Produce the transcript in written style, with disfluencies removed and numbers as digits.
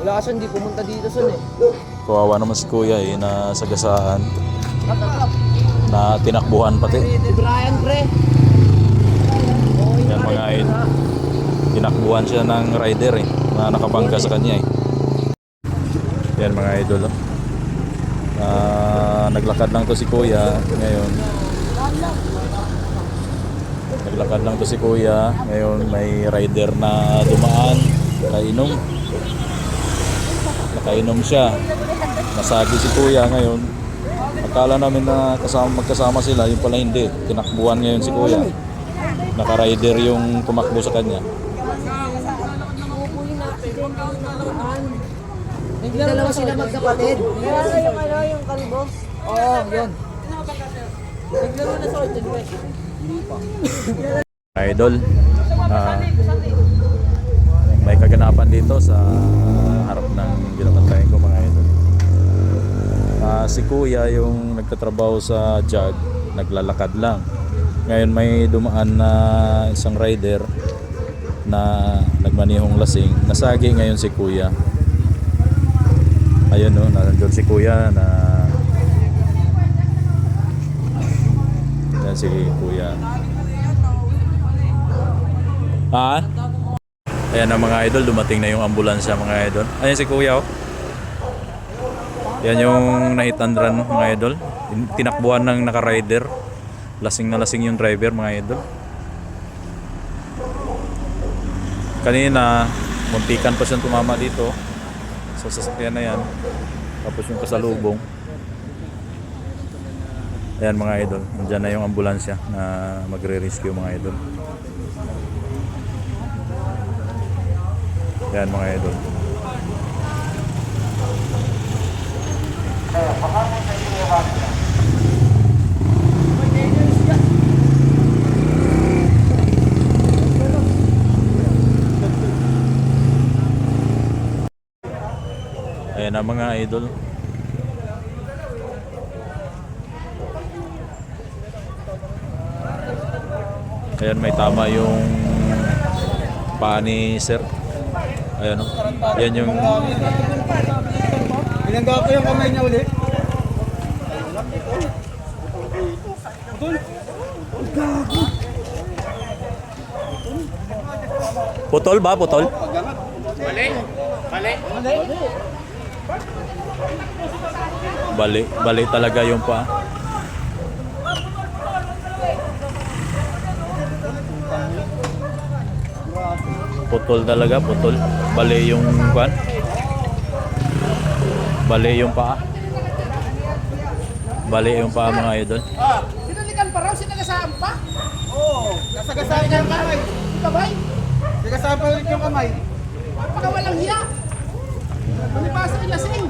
Wala kasi hindi pumunta dito son eh. Kawawa naman si kuya eh, nasagasaan. Na tinakbuhan pati. Si Brian, pre. Yan mga idol. Tinakbuhan siya ng rider eh, na nakabangga sa kanya eh. Yan mga idol. Naglakad lang to si kuya ngayon. Naglakad lang to si kuya ngayon, may rider na dumaan, nakainom siya, nasagi si kuya ngayon. Akala namin na magkasama sila, yung pala hindi. Tinakbuhan ngayon si kuya, naka-rider yung tumakbo sa kanya. Dalawa sila magkapatid. Yung kalbo. Oo, yun. Naglaro na sa Orton West. Idol, may kaganapan dito sa harap ng binabantayan ko mga idol. Si kuya yung nagtatrabaho sa JAG, naglalakad lang. Ngayon may dumaan na isang rider na nagmanihong lasing, nasagi ngayon si kuya. Ayun no, nandun si kuya na yan si kuya. Ha? Ayan ang mga idol, dumating na yung ambulansya mga idol. Ayan si kuya oh. Yan yung na hit and run mga idol. Tinakbuhan ng naka-rider. Lasing na lasing yung driver mga idol. Kanina, muntikan pa siyang tumama dito sa sasakyan na yan. Tapos yung pasalubong. Ayan mga idol, andyan na yung ambulansya na magre-rescue mga idol. Ayan mga idol. Ayan na mga idol. Ayan, may tama yung paa ni sir. Ayan o. Yan yung... Binangga ko yung kamay niya ulit. Putol ba? Putol? Bali talaga yung paa. Putol talaga, putol. Bali yung kwan. Bali yung paa. Bali yung paa mga idol. Sinalikan pa raw, sinagasaan pa? Oo, nasagasaan niya yung kamay. Kabay? Sinagasaan pa ulit yung kamay. Pagka walang hiya. Palipasa niya, sige.